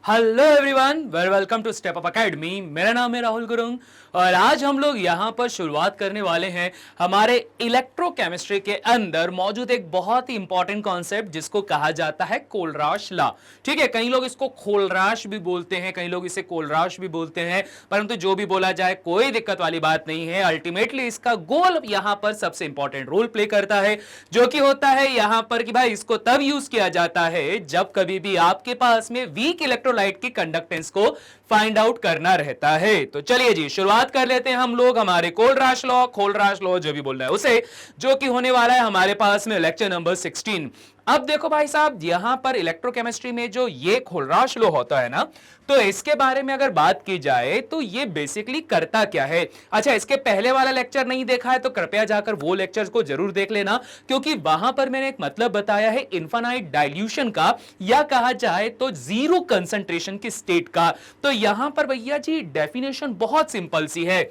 Hello everyone, welcome to step up academy. मेरा नाम है राहुल गुरुंग और आज हम लोग यहाँ पर शुरुआत करने वाले हैं हमारे इलेक्ट्रोकेमिस्ट्री के अंदर मौजूद एक बहुत ही इंपॉर्टेंट कॉन्सेप्ट जिसको कहा जाता है कोलराश लॉ। ठीक है, कई लोग इसको खोलराश भी बोलते हैं, कई लोग इसे कोलराश भी बोलते हैं, परंतु जो भी बोला जाए कोई दिक्कत वाली बात नहीं है। अल्टीमेटली इसका गोल यहाँ पर सबसे इंपॉर्टेंट रोल प्ले करता है, जो कि होता है यहाँ पर कि भाई इसको तब यूज किया जाता है जब कभी भी आपके पास में वीक इलेक्ट्रोलाइट की कंडक्टेंस को फाइंड आउट करना रहता है। तो चलिए जी शुरुआत कर लेते हैं हम लोग हमारे खोलराश लॉ जो भी बोल रहा है उसे, जो कि होने वाला है हमारे पास में लेक्चर नंबर 16। अब देखो भाई साहब, यहां पर इलेक्ट्रोकेमिस्ट्री में जो ये खोलराश लॉ होता है ना, तो इसके बारे में अगर बात की जाए तो ये बेसिकली करता क्या है। अच्छा, इसके पहले वाला लेक्चर नहीं देखा है तो कृपया जाकर वो लेक्चर्स को जरूर देख लेना, क्योंकि वहां पर मैंने एक मतलब बताया है इनफाइनाइट डाइल्यूशन का, या कहा जाए तो जीरो कंसंट्रेशन की स्टेट का। तो यहां पर भैया जी डेफिनेशन बहुत सिंपल सी है,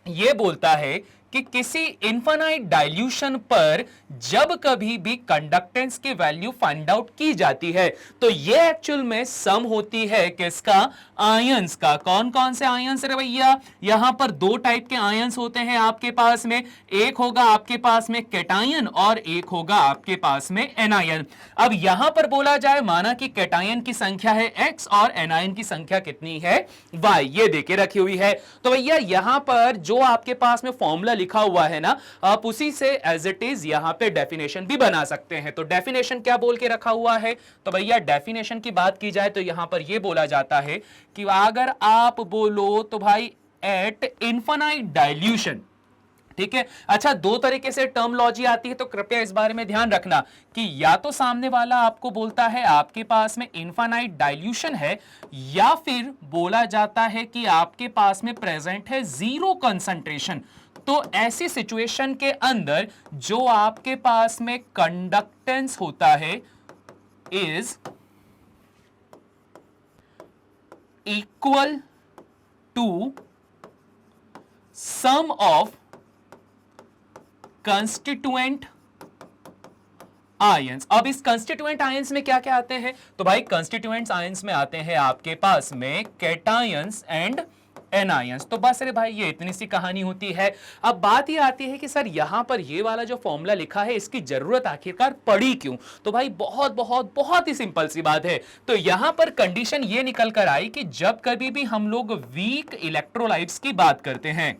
यह बोलता है कि किसी इनफाइनाइट डाइल्यूशन पर जब कभी भी कंडक्टेंस की वैल्यू फाइंड आउट की जाती है तो यह एक्चुअल में सम होती है किसका, आयंस का। कौन कौन से आयंस रे भैया, यहां पर दो टाइप के आयंस होते हैं आपके पास में, एक होगा आपके पास में कैटायन और एक होगा आपके पास में एनायन। अब यहां पर बोला जाए, माना कि कैटायन की संख्या है x और एनायन की संख्या कितनी है y, ये देके रखी हुई है। तो भैया यहां पर जो आपके पास में फॉर्मूला लिखा हुआ है ना, आप उसी से एज इट इज यहां पे डेफिनेशन भी बना सकते हैं। तो डेफिनेशन क्या बोल के रखा हुआ है, तो भैया डेफिनेशन की बात की जाए तो यहां पर यह बोला जाता है कि अगर आप बोलो तो भाई एट इनफाइनाइट डाइल्यूशन, ठीक है। अच्छा, दो तरीके से टर्मोलॉजी आती है तो कृपया इस बारे में ध्यान रखना कि या तो सामने वाला आपको बोलता है आपके पास में इनफाइनाइट डाइल्यूशन है, या फिर बोला जाता है कि आपके पास में प्रेजेंट है जीरो कंसंट्रेशन। तो ऐसी सिचुएशन के अंदर जो आपके पास में कंडक्टेंस होता है is equal to sum of constituent ions. अब इस कंस्टिट्यूएंट आयंस में क्या क्या आते हैं, तो भाई कंस्टिट्यूएंट्स आयंस में आते हैं आपके पास में कैटायंस एंड एनायंस। तो बस रे भाई ये इतनी सी कहानी होती है। अब बात ये आती है कि सर यहां पर ये वाला जो फॉर्मूला लिखा है इसकी जरूरत आखिरकार पड़ी क्यों, तो भाई बहुत बहुत बहुत ही सिंपल सी बात है। तो यहां पर कंडीशन ये निकल कर आई कि जब कभी भी हम लोग वीक इलेक्ट्रोलाइट्स की बात करते हैं,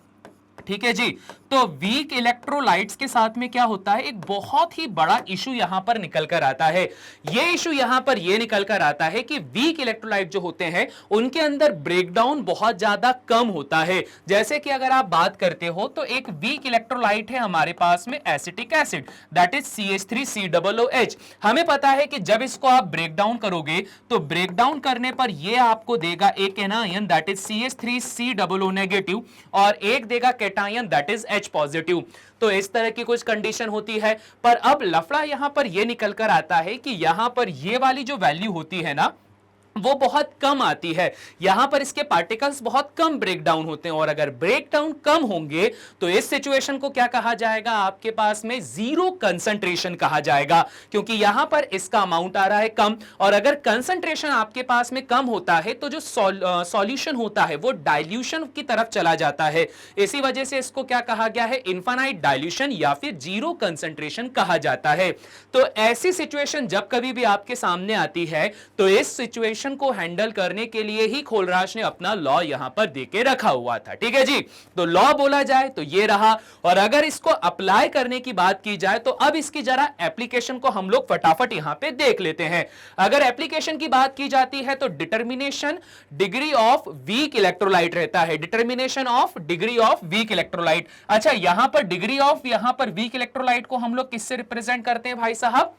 ठीक है जी, तो वीक इलेक्ट्रोलाइट्स के साथ में क्या होता है, एक बहुत ही बड़ा इशू यहां पर निकल कर आता है। यह इशू यहां पर यह निकल कर आता है कि वीक इलेक्ट्रोलाइट जो होते हैं उनके अंदर ब्रेकडाउन बहुत ज्यादा कम होता है। जैसे कि अगर आप बात करते हो तो एक वीक इलेक्ट्रोलाइट है हमारे पास में acetic acid, that is CH3COOH। हमें पता है कि जब इसको आप ब्रेक डाउन करोगे तो ब्रेक डाउन करने पर यह आपको देगा एक anion that is CH3COO negative और एक देगा cation that is H positive. तो इस तरह की कुछ कंडीशन होती है। पर अब लफड़ा यहां पर यह निकल कर आता है कि यहां पर यह वाली जो वैल्यू होती है ना वो बहुत कम आती है, यहां पर इसके पार्टिकल्स बहुत कम ब्रेक डाउन होते हैं, और अगर ब्रेक डाउन कम होंगे तो इस सिचुएशन को क्या कहा जाएगा, आपके पास में जीरो कंसंट्रेशन कहा जाएगा, क्योंकि यहां पर इसका अमाउंट आ रहा है कम, और अगर कंसंट्रेशन आपके पास में कम होता है तो जो सॉल्यूशन होता है वो डाइल्यूशन की तरफ चला जाता है। इसी वजह से इसको क्या कहा गया है, इनफाइनाइट डाइल्यूशन या फिर जीरो कंसंट्रेशन कहा जाता है। तो ऐसी सिचुएशन जब कभी भी आपके सामने आती है तो इस सिचुएशन को हैंडल करने के लिए ही खोलराश ने अपना लॉ यहां पर देके रखा हुआ था। ठीक है जी, तो लॉ बोला जाए तो ये रहा, और अगर इसको अप्लाई करने की बात की जाए तो अब इसकी जरा एप्लीकेशन को हम लोग फटाफट यहां पे देख लेते हैं। अगर एप्लीकेशन की बात की जाती है तो determination degree of weak electrolyte रहता है, determination of degree of weak electrolyte. अच्छा, यहां पर डिग्री ऑफ यहां पर वीक इलेक्ट्रोलाइट को हम लोग किससे रिप्रेजेंट करते हैं भाई साहब,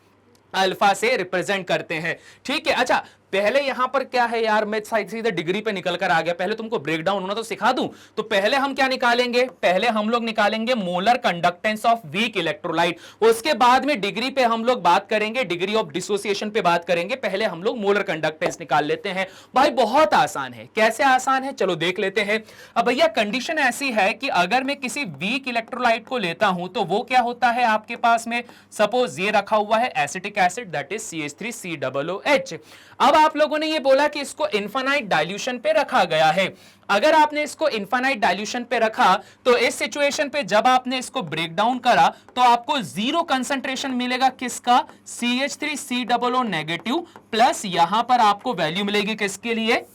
अल्फा से रिप्रेजेंट करते हैं। ठीक है, अच्छा पहले यहां पर क्या है यार, मैं सीधे डिग्री पे निकल कर आ गया, पहले तुमको ब्रेक डाउन होना तो सिखा दूं। तो पहले हम क्या निकालेंगे, पहले हम लोग निकालेंगे molar conductance of weak electrolyte, उसके बाद में डिग्री पे हम लोग बात करेंगे, डिग्री ऑफ डिसोसिएशन पे बात करेंगे। पहले हम लोग मोलर कंडक्टेंस निकाल लेते हैं। भाई बहुत आसान है, कैसे आसान है चलो देख लेते हैं। अब भैया कंडीशन ऐसी है कि अगर मैं किसी वीक इलेक्ट्रोलाइट को लेता हूं तो वो क्या होता है आपके पास में, सपोज ये रखा हुआ है acetic acid that is CH3COOH। अब आप लोगों ने ये बोला कि इसको इनफाइनाइट डाइल्यूशन पे रखा गया है। अगर आपने इसको इनफाइनाइट डाइल्यूशन पे रखा तो इस सिचुएशन पे जब आपने इसको ब्रेक डाउन करा तो आपको जीरो कंसंट्रेशन मिलेगा किसका, CH3COO नेगेटिव, प्लस यहां पर आपको वैल्यू मिलेगी किसके लिए,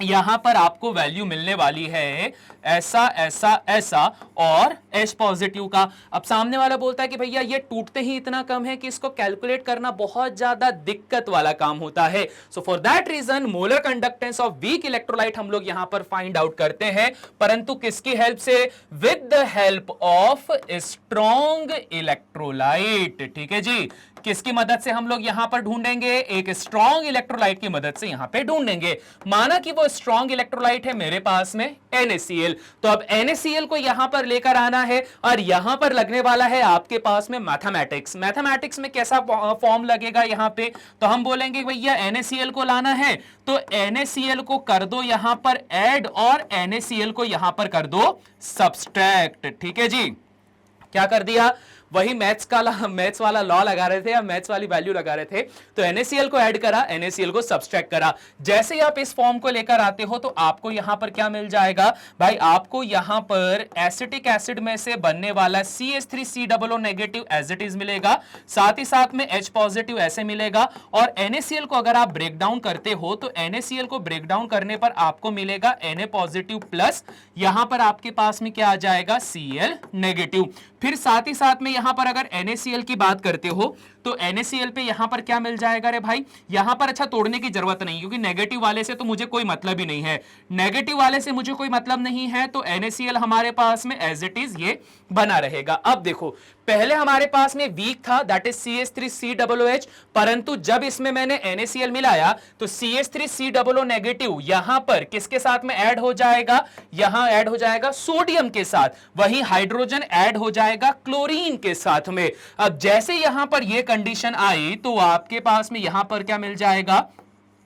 यहां पर आपको वैल्यू मिलने वाली है ऐसा ऐसा ऐसा और H पॉजिटिव का। अब सामने वाला बोलता है कि भैया ये टूटते ही इतना कम है कि इसको कैलकुलेट करना बहुत ज्यादा दिक्कत वाला काम होता है। So for that reason molar conductance of weak electrolyte हम लोग यहां पर फाइंड आउट करते हैं, परंतु किसकी हेल्प से, with the help of strong electrolyte. ठीक है जी, किसकी मदद से हम लोग यहां पर ढूंढेंगे, एक स्ट्रॉन्ग इलेक्ट्रोलाइट की मदद से यहां पे ढूंढेंगे। माना कि वो स्ट्रॉन्ग इलेक्ट्रोलाइट है मेरे पास में NaCl, तो अब NaCl को यहां पर लेकर आना है और यहां पर लगने वाला है आपके पास में मैथमेटिक्स। मैथमेटिक्स में कैसा फॉर्म लगेगा यहां पे, तो हम बोलेंगे भैया NaCl को लाना है तो NaCl को कर दो यहां पर ऐड और NaCl को यहां पर कर दो सब्सट्रैक्ट। ठीक है जी, क्या कर दिया, वही मैथ्स वाला लॉ लगा रहे थे या मैथ्स वाली वैल्यू लगा रहे थे, तो NaCl को ऐड करा, NaCl को सब्सट्रैक्ट करा। जैसे ही आप इस फॉर्म को लेकर आते हो तो आपको यहां पर क्या मिल जाएगा भाई, आपको यहां पर एसिटिक एसिड में से बनने वाला CH3COO negative as it is मिलेगा, साथ ही साथ में H पॉजिटिव ऐसे मिलेगा। और NaCl को अगर आप ब्रेक डाउन करते हो तो NaCl को ब्रेक डाउन करने पर आपको मिलेगा Na पॉजिटिव प्लस यहां पर आपके पास में क्या आ जाएगा, Cl नेगेटिव। फिर साथ ही साथ में यहां पर अगर NaCl की बात करते हो तो NaCl पे यहां पर क्या मिल जाएगा रे भाई, यहां पर अच्छा तोड़ने की जरूरत नहीं क्योंकि नेगेटिव वाले से तो मुझे कोई मतलब ही नहीं है, नेगेटिव वाले से मुझे कोई मतलब नहीं है, तो NaCl हमारे पास में एज इट इज ये बना रहेगा। अब देखो पहले हमारे पास में वीक था दैट इज CH3COOH, परंतु जब इसमें मैंने NaCl मिलाया तो CH3COO नेगेटिव यहां पर किसके साथ में ऐड हो जाएगा, यहां ऐड हो जाएगा सोडियम के साथ, वहीं हाइड्रोजन ऐड हो जाएगा क्लोरीन के साथ में। अब जैसे यहां पर यह कंडीशन आई तो आपके पास में यहां पर क्या मिल जाएगा,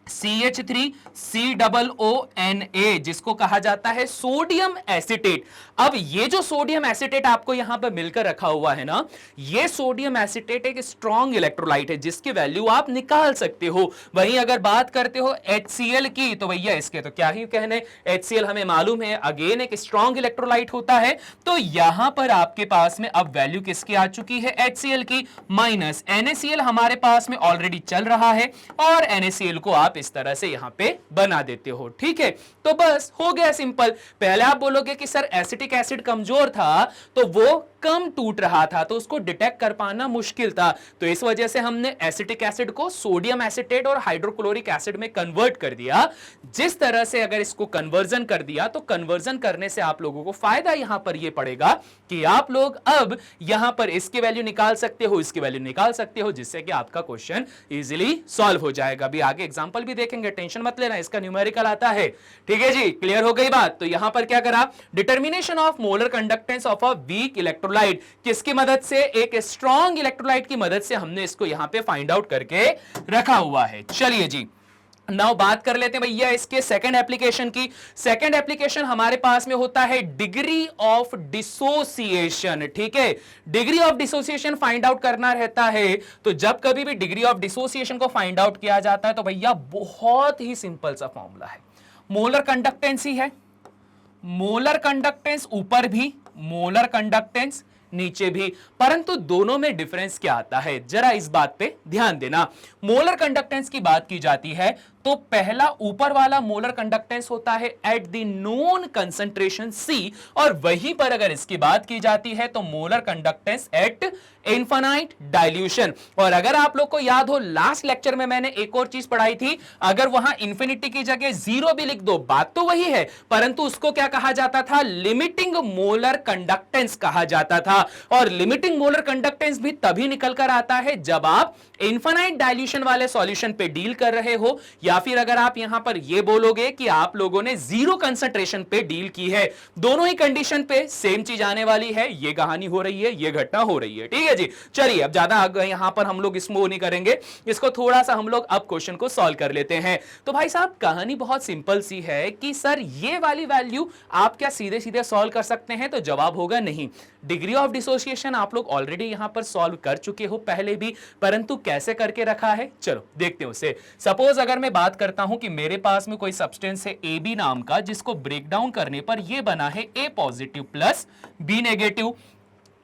CH3COONA जिसको कहा जाता है सोडियम एसिटेट। अब ये जो सोडियम एसिटेट आपको यहां पर मिलकर रखा हुआ है ना, ये सोडियम एसिटेट एक स्ट्रॉन्ग इलेक्ट्रोलाइट है जिसकी वैल्यू आप निकाल सकते हो। वहीं अगर बात करते हो HCl की तो भैया इसके तो क्या ही कहने, HCl हमें मालूम है अगेन एक स्ट्रॉन्ग इलेक्ट्रोलाइट होता है। तो यहां पर आपके पास में अब वैल्यू किसकी आ चुकी है, HCl की, माइनस NaCl हमारे पास में ऑलरेडी चल रहा है और NaCl को आप इस तरह से यहां पे बना देते हो। ठीक है, तो बस हो गया सिंपल। पहले आप बोलोगे कि सर एसिटिक एसिड कमजोर था तो वो कम टूट रहा था तो उसको डिटेक्ट कर पाना मुश्किल था, तो इस वजह से हमने एसिटिक एसिड को सोडियम एसिटेट और हाइड्रोक्लोरिक एसिड में कन्वर्ट कर दिया। जिस तरह से अगर इसको कन्वर्जन कर दिया तो कन्वर्जन करने से आप लोगों को फायदा यहां पर यह पड़ेगा कि आप लोग अब यहां पर इसकी वैल्यू निकाल सकते हो, इसकी वैल्यू निकाल सकते हो, जिससे कि आपका क्वेश्चन इजीली सॉल्व हो जाएगा। अभी आगे एग्जांपल भी देखेंगे, टेंशन मत लेना, इसका न्यूमेरिकल आता है। ठीक है जी, क्लियर हो गई बात। तो यहां पर क्या करा, determination of molar conductance of a weak electrolyte किसकी मदद से, एक स्ट्रॉन्ग इलेक्ट्रोलाइट की मदद से हमने इसको यहां पे फाइंड आउट करके रखा हुआ है। चलिए जी, नाउ बात कर लेते हैं भैया इसके सेकंड एप्लीकेशन की। सेकंड एप्लीकेशन हमारे पास में होता है डिग्री ऑफ डिसोसिएशन। ठीक है, degree of dissociation find out करना रहता है, तो जब कभी भी डिग्री ऑफ डिसोसिएशन को फाइंड आउट किया जाता है तो भैया बहुत ही सिंपल सा फॉर्मूला है, मोलर कंडक्टेंस ही है, मोलर कंडक्टेंस ऊपर भी, मोलर कंडक्टेंस नीचे भी, परंतु दोनों में डिफरेंस क्या आता है जरा इस बात पे ध्यान देना। मोलर कंडक्टेंस की बात की जाती है तो पहला ऊपर वाला मोलर कंडक्टेंस होता है at the known concentration C, और वहीं पर अगर इसकी बात की जाती है तो molar conductance at infinite dilution. और अगर आप लोग को याद हो लास्ट लेक्चर में मैंने एक और चीज पढ़ाई थी, अगर वहां इंफिनिटी की जगह 0 भी लिख दो बात तो वही है, परंतु उसको क्या कहा जाता था, लिमिटिंग मोलर कंडक्टेंस कहा जाता था। और लिमिटिंग मोलर कंडक्टेंस भी तभी निकल कर आता है जब आप इनफाइनाइट डाइल्यूशन वाले सॉल्यूशन पे डील कर रहे हो, या फिर अगर आप यहां पर यह बोलोगे कि आप लोगों ने 0 कंसंट्रेशन पे डील की है। दोनों ही कंडीशन पे सेम चीज आने वाली है, ये कहानी हो रही है, ये घटना हो रही है। ठीक है जी, चलिए अब ज्यादा यहां पर हम लोग इसमें नहीं करेंगे, इसको थोड़ा सा हम लोग अब क्वेश्चन को सॉल्व कर लेते हैं। तो भाई साहब कहानी बहुत सिंपल सी है कि सर ये वाली वैल्यू आप क्या सीधे सीधे सॉल्व कर सकते हैं, तो जवाब होगा नहीं। डिग्री ऑफ डिसोसिएशन आप लोग ऑलरेडी यहां पर सॉल्व कर चुके हो पहले भी, परंतु कैसे करके रखा है चलो देखते हैं उसे। सपोज अगर मैं बात करता हूं कि मेरे पास में कोई सब्सटेंस है ए बी नाम का, जिसको ब्रेक डाउन करने पर यह बना है A positive plus B negative.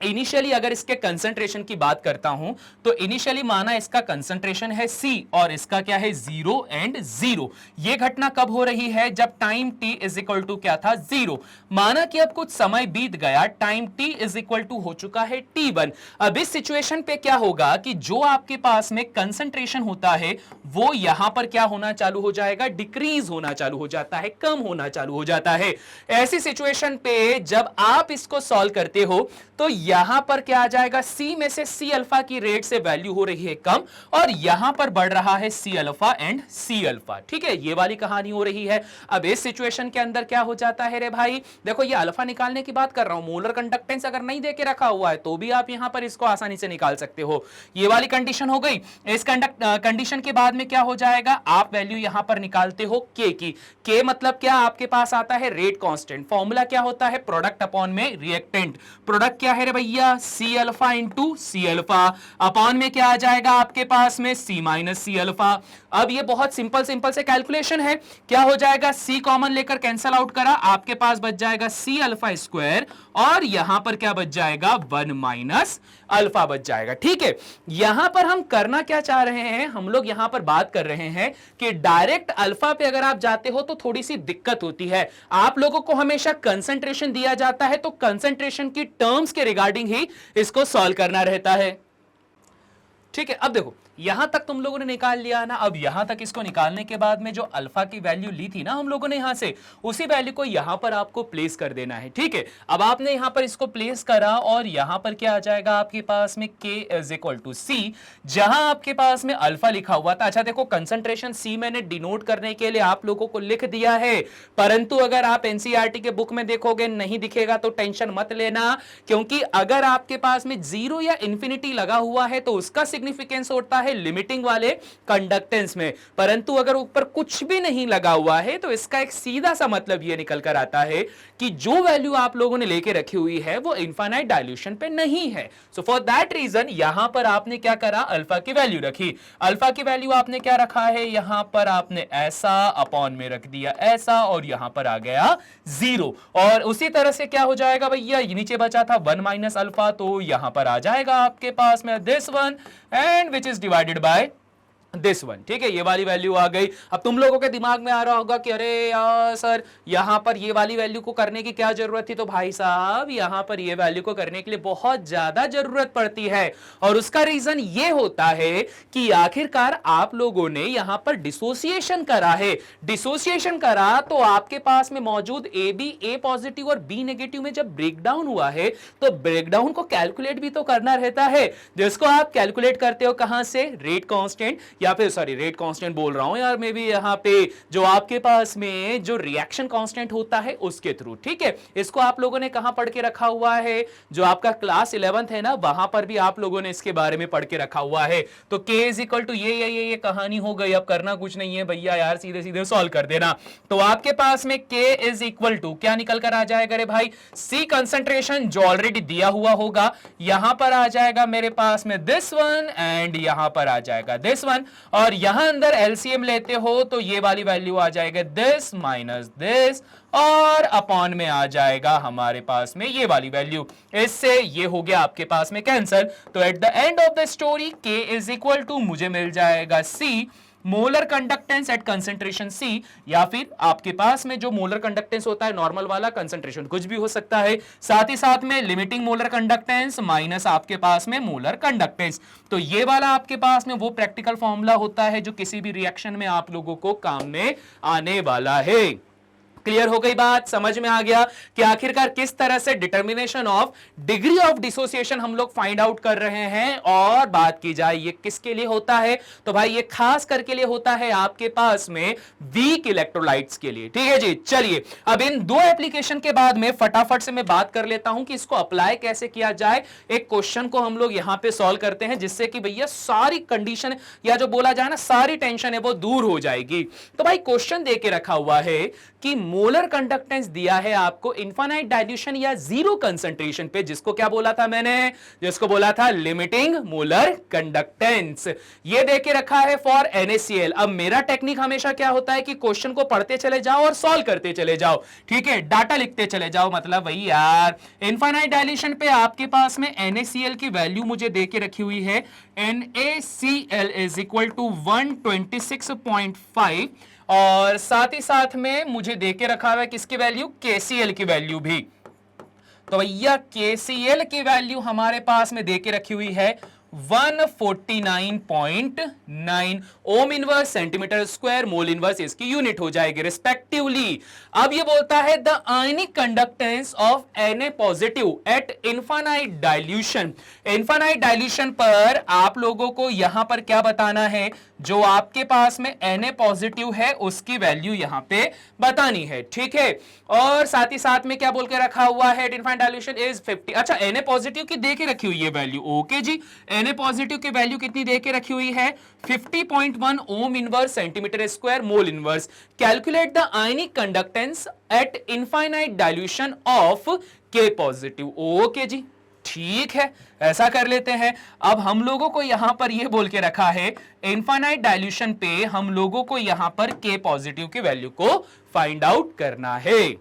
Initially अगर इसके कंसंट्रेशन की बात करता हूं तो इनिशियली माना इसका कंसंट्रेशन है C और इसका क्या है 0 एंड 0। यह घटना कब हो रही है? जब time t is equal to क्या था 0। माना कि अब कुछ समय बीत गया, time t is equal to हो चुका है t1। अब इस सिचुएशन पे क्या होगा कि जो आपके पास में कंसंट्रेशन होता है वो यहां पर क्या होना चालू हो जाएगा? डिक्रीज होना चालू हो जाता है, कम होना चालू हो जाता है। ऐसी सिचुएशन पे जब आप इसको सॉल्व करते हो तो यहां पर क्या आ जाएगा? C में से C अल्फा की रेट से वैल्यू हो रही है कम और यहां पर बढ़ रहा है C alpha and C alpha. ठीक है, ये वाली कहानी हो रही है। अब इस सिचुएशन के अंदर क्या हो जाता है रे भाई? देखो ये अल्फा निकालने की बात कर रहा हूं, मोलर कंडक्टेंस अगर नहीं देके रखा हुआ है तो भी आप यहां पर इसको आसानी से निकाल सकते हो। ये वाली कंडीशन हो गई। इस कंडीशन के बाद में क्या हो जाएगा? आप वैल्यू यहां पर निकालते हो K की। K मतलब क्या? आपके पास आता है रेट कांस्टेंट। फॉर्मूला क्या होता है? प्रोडक्ट अपॉन में रिएक्टेंट। प्रोडक्ट क्या है रे भैया? C alpha into C alpha. Upon में क्या आ जाएगा आपके पास में? C minus C alpha. अब ये बहुत सिंपल से कैलकुलेशन है। क्या हो जाएगा? C कॉमन लेकर कैंसल आउट करा, आपके पास बच जाएगा C अल्फा स्क्वायर और यहां पर क्या बच जाएगा? 1 माइनस अल्फा बच जाएगा। ठीक है, यहां पर हम करना क्या चाह रहे हैं? हम लोग यहां पर बात कर रहे हैं कि डायरेक्ट अल्फा पे अगर आप जाते हो तो थोड़ी सी दिक्कत होती है। आप लोगों को हमेशा कंसंट्रेशन दिया जाता है तो कंसंट्रेशन की टर्म्स के रिगार्डिंग ही इसको सॉल्व करना रहता है। ठीक है, अब देखो यहां तक तुम लोगों ने निकाल लिया ना। अब यहां तक इसको निकालने के बाद में जो अल्फा की वैल्यू ली थी ना हम लोगों ने यहां से, उसी वैल्यू को यहां पर आपको प्लेस कर देना है। ठीक है, अब आपने यहां पर इसको प्लेस करा और यहां पर क्या आ जाएगा आपके पास में? K is equal to C, जहां आपके पास में अल्फा लिखा हुआ था। अच्छा देखो, कंसंट्रेशन C मैंने डिनोट करने के लिए आप लोगों को लिख दिया है, परंतु अगर आप एनसीईआरटी के बुक में देखोगे नहीं दिखेगा तो टेंशन मत लेना, क्योंकि अगर आपके पास में 0 या इंफिनिटी लगा हुआ है तो उसका सिग्निफिकेंस होता है लिमिटिंग वाले कंडक्टेंस में, परंतु अगर ऊपर कुछ भी नहीं लगा हुआ है तो इसका एक सीधा सा मतलब यह निकल कर आता है कि जो वैल्यू आप लोगों ने लेके रखी हुई है वो इनफाइनाइट डायल्यूशन पे नहीं है। सो फॉर दैट रीजन यहां पर आपने क्या करा? अल्फा की वैल्यू रखी। अल्फा की वैल्यू आपने क्या रखा है? यहां पर आपने ऐसा अपॉन में रख दिया ऐसा और यहां पर आ गया 0। और उसी तरह से क्या हो जाएगा भैया? नीचे बचा था 1 माइनस अल्फा, तो यहां पर आ जाएगा आपके पास में this one and which is divided by this one. ठीक है, ये वाली वैल्यू आ गई। अब तुम लोगों के दिमाग में आ रहा होगा कि अरे यार सर यहां पर ये वाली वैल्यू को करने की क्या जरूरत थी? तो भाई साहब यहां पर ये वैल्यू को करने के लिए बहुत ज्यादा जरूरत पड़ती है और उसका रीजन ये होता है कि आखिरकार आप लोगों ने यहां पर डिसोसिएशन करा है। डिसोसिएशन करा तो आपके पास में मौजूद ए बी, ए पॉजिटिव और बी नेगेटिव में जब ब्रेकडाउन हुआ है तो ब्रेकडाउन को कैलकुलेट भी तो करना रहता है, जिसको आप कैलकुलेट करते हो कहां से? रेट कांस्टेंट, या फिर सॉरी रेट कांस्टेंट बोल रहा हूं यार, मे बी यहां पे जो आपके पास में जो रिएक्शन कांस्टेंट होता है उसके थ्रू। ठीक है, इसको आप लोगों ने कहां पढ़ के रखा हुआ है? जो आपका क्लास 11th है ना, वहां पर भी आप लोगों ने इसके बारे में पढ़ के रखा हुआ है। तो K इज इक्वल टू ये कहानी हो गई। अब करना कुछ नहीं है भैया यार, सीधे सीधे सॉल्व कर देना। तो आपके पास में K इज इक्वल टू क्या निकल कर आ जाएगा रे भाई? C कंसंट्रेशन जो ऑलरेडी दिया हुआ होगा, यहां पर आ जाएगा मेरे पास में दिस वन एंड यहां पर आ जाएगा दिस वन, और यहां अंदर एलसीएम लेते हो तो ये वाली वैल्यू आ जाएगा दिस माइनस दिस और अपॉन में आ जाएगा हमारे पास में ये वाली वैल्यू। इससे ये हो गया आपके पास में कैंसिल। तो at the end of the story K is equal to मुझे मिल जाएगा C molar conductance at concentration C, या फिर आपके पास में जो मोलर कंडक्टेंस होता है नॉर्मल वाला, कंसंट्रेशन कुछ भी हो सकता है, साथ ही साथ में लिमिटिंग मोलर कंडक्टेंस माइनस आपके पास में मोलर कंडक्टेंस। तो ये वाला आपके पास में वो प्रैक्टिकल फॉर्मूला होता है जो किसी भी रिएक्शन में आप लोगों को काम में आने वाला है। क्लियर हो गई बात? समझ में आ गया कि आखिरकार किस तरह से determination of degree of dissociation हम लोग फाइंड आउट कर रहे हैं। और बात की जाए ये किसके लिए होता है, तो भाई ये खास करके लिए होता है आपके पास में वीक इलेक्ट्रोलाइट्स के लिए। ठीक है जी, चलिए अब इन दो एप्लीकेशन के बाद में फटाफट से मैं बात कर लेता हूं कि इसको अप्लाई कैसे किया जाए। एक क्वेश्चन को हम लोग यहां पे सॉल्व करते हैं जिससे कि भैया सारी कंडीशन या जो बोला जाए ना सारी टेंशन है वो दूर हो जाएगी। तो भाई क्वेश्चन दे के रखा हुआ है कि मोलर कंडक्टेंस दिया है आपको इनफाइनाइट डाइल्यूशन या जीरो कंसंट्रेशन पे, जिसको क्या बोला था मैंने, जिसको बोला था लिमिटिंग मोलर कंडक्टेंस। ये देके रखा है फॉर NaCl। अब मेरा टेक्निक हमेशा क्या होता है कि क्वेश्चन को पढ़ते चले जाओ और सॉल्व करते चले जाओ, ठीक है, डाटा लिखते चले जाओ। मतलब वही यार, इनफाइनाइट डाइल्यूशन पे आपके पास में NaCl की वैल्यू मुझे देके रखी हुई है, NaCl इज इक्वल टू 126.5, और साथ ही साथ में मुझे देके रखा हुआ है किसकी वैल्यू, KCl की वैल्यू भी। तो भैया KCl की वैल्यू हमारे पास में देके रखी हुई है 149.9 ओम inverse centimetre square mole inverse इसकी यूनिट हो जाएगी रिस्पेक्टिवली। अब ये बोलता है the ionic conductance of Na positive eight infinite dilution. Infinite dilution पर आप लोगों को यहां पर क्या बताना है, जो आपके पास में Na पॉजिटिव है उसकी वैल्यू यहां पे बतानी है, ठीक है। और साथ ही साथ में क्या बोल के रखा हुआ है, इनफाइनाइट डाइल्यूशन इज 50। अच्छा, Na पॉजिटिव की देके रखी हुई है वैल्यू, ओके जी। Na पॉजिटिव की वैल्यू कितनी देके रखी हुई है, 50.1 ohm inverse centimetre square mole inverse. Calculate the ionic conductance at infinite dilution of K positive. Okay जी, ठीक है, ऐसा कर लेते हैं। अब हम लोगों को यहां पर यह बोल के रखा है इनफाइनाइट डाइल्यूशन पे हम लोगों को यहां पर K पॉजिटिव की वैल्यू को फाइंड आउट करना है,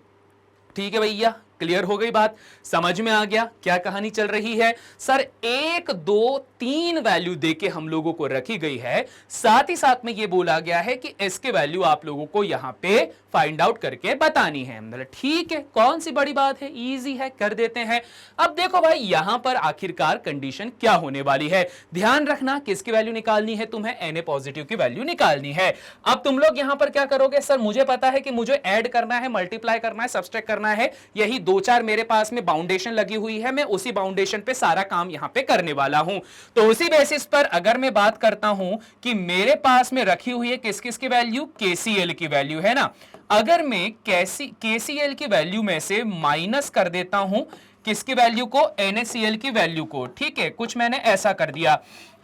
ठीक है भैया। क्लियर हो गई बात, समझ में आ गया क्या कहानी चल रही है। सर 1 2 3 वैल्यू देके हम लोगों को रखी गई है, साथ ही साथ में ये बोला गया है कि इसके वैल्यू आप लोगों को यहां पे फाइंड आउट करके बतानी है। मतलब ठीक है, कौन सी बड़ी बात है, इजी है, कर देते हैं। अब देखो भाई यहां पर आखिरकार कंडीशन क्या होने वाली है, ध्यान रखना किसकी वैल्यू निकालनी है, तुम्हें Na पॉजिटिव की वैल्यू निकालनी है। अब तुम लोग यहां पर क्या करोगे, सर मुझे पता है कि मुझे ऐड करना है, मल्टीप्लाई करना है, सब्सट्रैक्ट करना है, यही 2-4 मेरे पास में बाउंडेशन लगी हुई है, मैं उसी बाउंडेशन पे सारा काम यहां पे करने वाला हूं। तो उसी बेसिस पर अगर मैं बात करता हूं कि मेरे पास में रखी हुई है किस किस की वैल्यू, KCl की वैल्यू है ना। अगर मैं KCl की वैल्यू में से माइनस कर देता हूं किसकी वैल्यू को, NaCl की वैल्यू को, ठीक है, कुछ मैंने ऐसा कर दिया,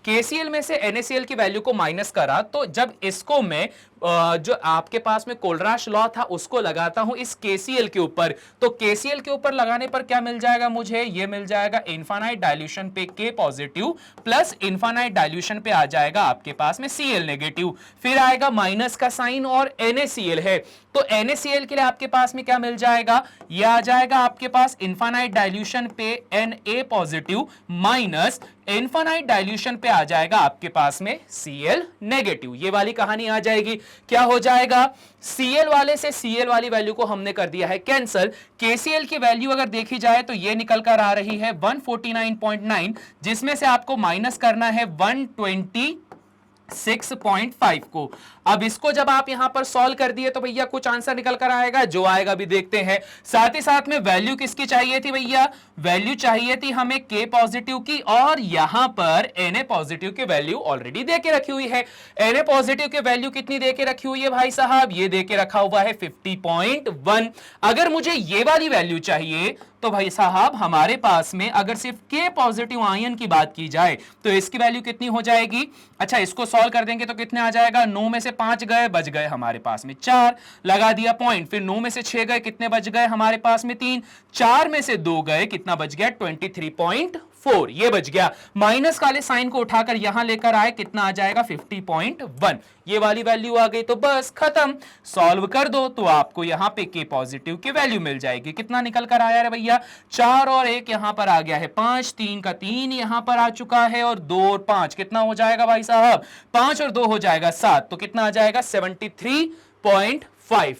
KCl में से NaCl की वैल्यू को माइनस करा, तो जब इसको मैं जो आपके पास में कोलराश लॉ था उसको लगाता हूं इस KCl के ऊपर, तो KCl के ऊपर लगाने पर क्या मिल जाएगा मुझे, ये मिल जाएगा इनफाइनाइट डाइल्यूशन पे K positive plus infinite dilution पे आ जाएगा आपके पास में Cl नेगेटिव, फिर आएगा माइनस का साइन और NaCl है, तो NaCl के लिए आपके पास में क्या मिल जाएगा, ये आ जाएगा आपके पास इनफाइनाइट डाइल्यूशन पे Na positive minus infinite dilution पे आ जाएगा आपके पास में Cl नेगेटिव। ये वाली कहानी आ जाएगी। क्या हो जाएगा, Cl वाले से Cl वाली वैल्यू को हमने कर दिया है कैंसल। KCl की वैल्यू अगर देखी जाए तो ये निकल कर आ रही है 149.9, जिसमें से आपको माइनस करना है 126.5 को। अब इसको जब आप यहां पर सॉल्व कर दिए तो भैया कुछ आंसर निकल कर आएगा, जो आएगा भी देखते हैं। साथ ही साथ में वैल्यू किसकी चाहिए थी भैया, वैल्यू चाहिए थी हमें K पॉजिटिव की, और यहां पर Na पॉजिटिव की वैल्यू ऑलरेडी देके रखी हुई है। Na पॉजिटिव की वैल्यू कितनी देके रखी हुई है भाई साहब, ये देके रखा हुआ है 50.1। अगर मुझे ये वाली वैल्यू चाहिए तो भाई साहब हमारे पास में अगर सिर्फ K पॉजिटिव आयन की बात की जाए तो इसकी वैल्यू कितनी हो जाएगी। अच्छा, इसको सॉल्व कर देंगे तो कितने आ जाएगा, 9 में से 5 गए, बच गए हमारे पास में 4, लगा दिया पॉइंट, फिर 9 में से 6 गए, कितने बच गए हमारे पास में 3, 4 में से 2 गए, कितना बच गया 23.4, ये बच गया। माइनस वाले साइन को उठाकर यहां लेकर आए, कितना आ जाएगा 50.1, ये वाली वैल्यू आ गई, तो बस खत्म। सॉल्व कर दो तो आपको यहां पे K पॉजिटिव की वैल्यू मिल जाएगी। कितना निकल कर आया रे भैया, 4 और 1 यहां पर आ गया है 5, 3 का 3 यहां पर आ चुका है, और 2 और 5 कितना हो जाएगा भाई साहब, 5 और 2 हो जाएगा 7, तो कितना आ जाएगा 73.5,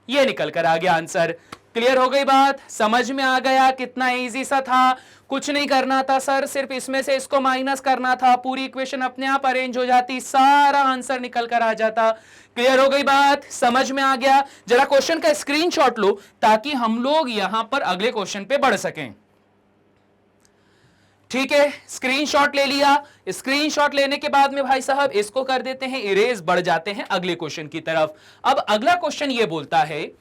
ये निकल कर आ गया आंसर। क्लियर हो गई बात, समझ में आ गया, कितना इजी सा था, कुछ नहीं करना था सर, सिर्फ इसमें से इसको माइनस करना था, पूरी इक्वेशन अपने आप अरेंज हो जाती, सारा आंसर निकल कर आ जाता। क्लियर हो गई बात, समझ में आ गया। जरा क्वेश्चन का स्क्रीनशॉट लो ताकि हम लोग यहां पर अगले क्वेश्चन पे बढ़ सकें। ठीक है, स्क्रीनशॉट ले लिया, स्क्रीनशॉट लेने के बाद में भाई साहब इसको कर देते हैं इरेज, बढ़ जाते हैं अगले क्वेश्चन की तरफ। अब अगला क्वेश्चन ये बोलता है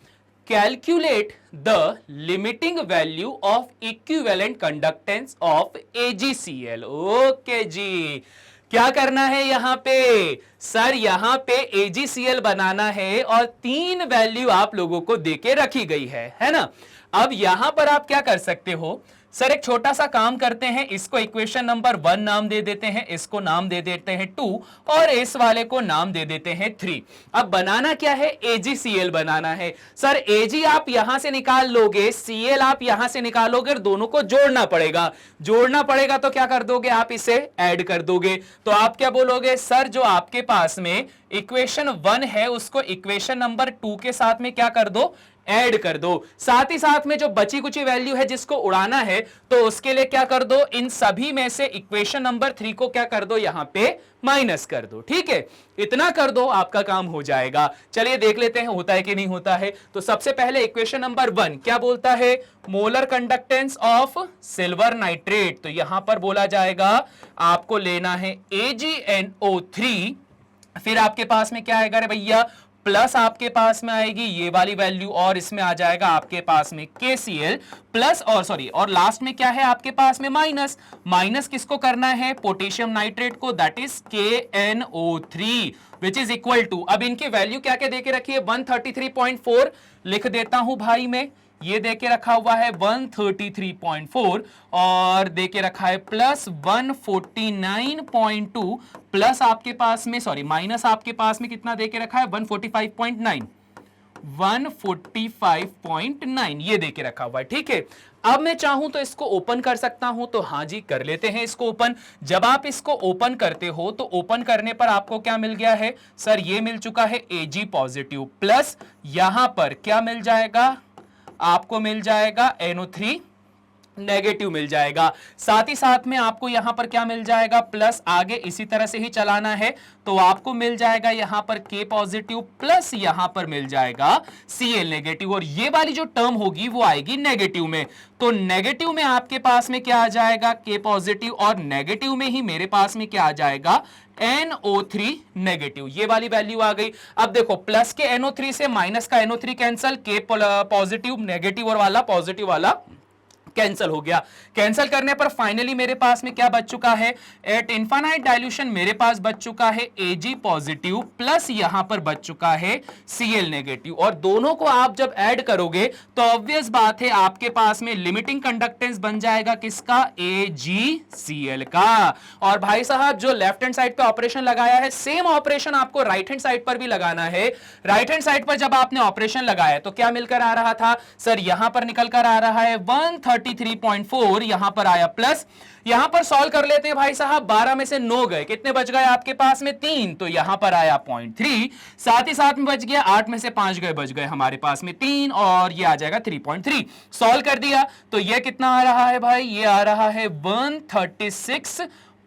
calculate the limiting value of equivalent conductance of AgCl। Okay जी, क्या करना है यहां पे सर, यहां पे AgCl बनाना है और 3 वैल्यू आप लोगों को देके रखी गई है ना। अब यहां पर आप क्या कर सकते हो सर, एक छोटा सा काम करते हैं, इसको इक्वेशन नंबर 1 नाम दे देते हैं, इसको नाम दे देते हैं 2 और इस वाले को नाम दे देते हैं 3। अब बनाना क्या है, AgCl बनाना है। सर Ag आप यहां से निकाल लोगे, Cl आप यहां से निकालोगे, दोनों को जोड़ना पड़ेगा। जोड़ना पड़ेगा तो क्या कर दोगे, आप इसे ऐड कर दोगे। तो आप क्या बोलोगे सर, जो आपके पास में इक्वेशन 1 है उसको इक्वेशन नंबर 2 के साथ में क्या कर दो, ऐड कर दो। साथ ही साथ में जो बची कुची वैल्यू है जिसको उड़ाना है तो उसके लिए क्या कर दो, इन सभी में से इक्वेशन नंबर 3 को क्या कर दो, यहां पे माइनस कर दो। ठीक है, इतना कर दो, आपका काम हो जाएगा। चलिए देख लेते हैं होता है कि नहीं होता है। तो सबसे पहले इक्वेशन नंबर 1 क्या बोलता है, molar conductance of silver nitrate. तो यहां पर बोला जाएगा आपको लेना है AgNO3, फिर आपके पास में क्या आएगा रे भैया, प्लस आपके पास में आएगी ये वाली वैल्यू और इसमें आ जाएगा आपके पास में KCl प्लस और लास्ट में क्या है आपके पास में माइनस। माइनस किसको करना है, पोटेशियम नाइट्रेट को, that is KNO3 which is equal to, अब इनकी वैल्यू क्या क्या देके रखी है, 133.4 लिख देता हूं भाई मैं, ये देके रखा हुआ है 133.4 और देके रखा है प्लस 149.2 प्लस आपके पास में माइनस आपके पास में कितना देके रखा है 145.9 ये देके रखा हुआ है। ठीक है, अब मैं चाहूं तो इसको ओपन कर सकता हूं, तो हां जी कर लेते हैं इसको ओपन। जब आप इसको ओपन करते हो तो ओपन करने पर आपको क्या मिल गया है सर, ये मिल चुका है Ag पॉजिटिव प्लस यहां पर क्या मिल जाएगा, आपको मिल जाएगा NO3 नेगेटिव मिल जाएगा। साथ ही साथ में आपको यहां पर क्या मिल जाएगा, प्लस आगे इसी तरह से ही चलाना है तो आपको मिल जाएगा यहां पर K पॉजिटिव प्लस यहां पर मिल जाएगा Cl नेगेटिव, और ये वाली जो टर्म होगी वो आएगी नेगेटिव में। तो नेगेटिव में आपके पास में क्या आ जाएगा, K पॉजिटिव, और नेगेटिव में ही मेरे पास में क्या आ जाएगा, NO3 नेगेटिव, ये वाली वैल्यू आ गई। अब देखो प्लस के NO3 से माइनस का NO3 cancel, K positive negative और वाला पॉजिटिव वाला कैंसल हो गया। कैंसल करने पर फाइनली मेरे पास में क्या बच चुका है, एट इनफाइनाइट डाइल्यूशन मेरे पास बच चुका है Ag पॉजिटिव प्लस यहां पर बच चुका है Cl नेगेटिव, और दोनों को आप जब ऐड करोगे तो ऑब्वियस बात है आपके पास में लिमिटिंग कंडक्टेंस बन जाएगा किसका, AgCl का। और भाई साहब जो लेफ्ट हैंड साइड पे ऑपरेशन लगाया है सेम ऑपरेशन आपको राइट हैंड साइड पर भी लगाना है। राइट हैंड साइड पर जब आपने ऑपरेशन लगाया तो क्या मिलकर आ रहा था सर, यहां पर निकल कर आ रहा है 133.4, यहां पर आया प्लस, यहां पर सॉल्व कर लेते हैं भाई साहब, 12 में से 9 गए, कितने बच गए आपके पास में 3, तो यहां पर आया 0.3, साथ ही साथ में बच गया 8 में से 5 गए, बच गए हमारे पास में 3 और ये आ जाएगा 3.3। सॉल्व कर दिया तो ये कितना आ रहा है भाई, ये आ रहा है 136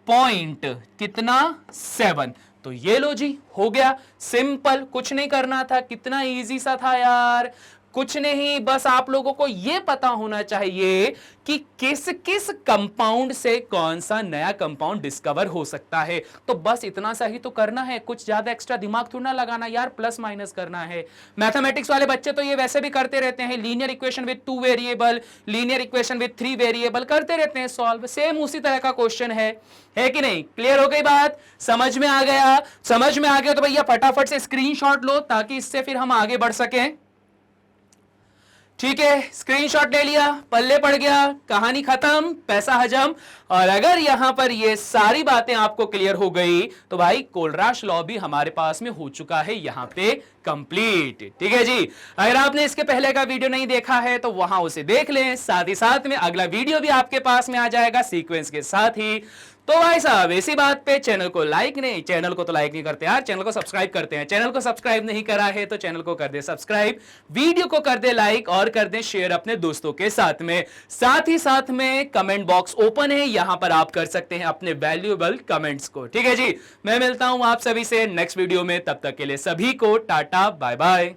पॉइंट कितना 7। तो ये लो जी हो गया सिंपल, कुछ नहीं करना था, कितना इजी सा था यार, कुछ नहीं, बस आप लोगों को यह पता होना चाहिए कि किस किस कंपाउंड से कौन सा नया कंपाउंड डिस्कवर हो सकता है। तो बस इतना सा ही तो करना है, कुछ ज्यादा एक्स्ट्रा दिमाग थोड़ा ना लगाना यार, प्लस माइनस करना है। मैथमेटिक्स वाले बच्चे तो ये वैसे भी करते रहते हैं, linear equation with 2 variable, linear equation with 3 variable करते रहते हैं सॉल्व, सेम उसी तरह का क्वेश्चन है कि नहीं। क्लियर हो गई बात, समझ में आ गया? समझ में आ गया तो भैया फटाफट से स्क्रीनशॉट लो ताकि इससे फिर हम आगे बढ़ सकें। ठीक है, स्क्रीनशॉट ले लिया, पल्ले पड़ गया, कहानी खत्म, पैसा हजम। और अगर यहां पर ये सारी बातें आपको क्लियर हो गई तो भाई कोलराश लॉ भी हमारे पास में हो चुका है यहां पे कंप्लीट। ठीक है जी, अगर आपने इसके पहले का वीडियो नहीं देखा है तो वहां उसे देख लें, साथ ही साथ में अगला वीडियो भी आपके पास में आ जाएगा सीक्वेंस के साथ ही। तो भाई साहब इसी बात पे चैनल को लाइक नहीं, चैनल को तो लाइक नहीं करते यार, चैनल को सब्सक्राइब करते हैं। चैनल को सब्सक्राइब नहीं करा है तो चैनल को कर दे सब्सक्राइब, वीडियो को कर दे लाइक और कर दे शेयर अपने दोस्तों के साथ में। साथ ही साथ में कमेंट बॉक्स ओपन है, यहां पर आप कर सकते हैं अपने वैल्यूएबल कमेंट्स को। ठीक है जी, मैं मिलता हूं आप सभी से नेक्स्ट वीडियो में, तब तक के लिए सभी को टाटा बाय बाय।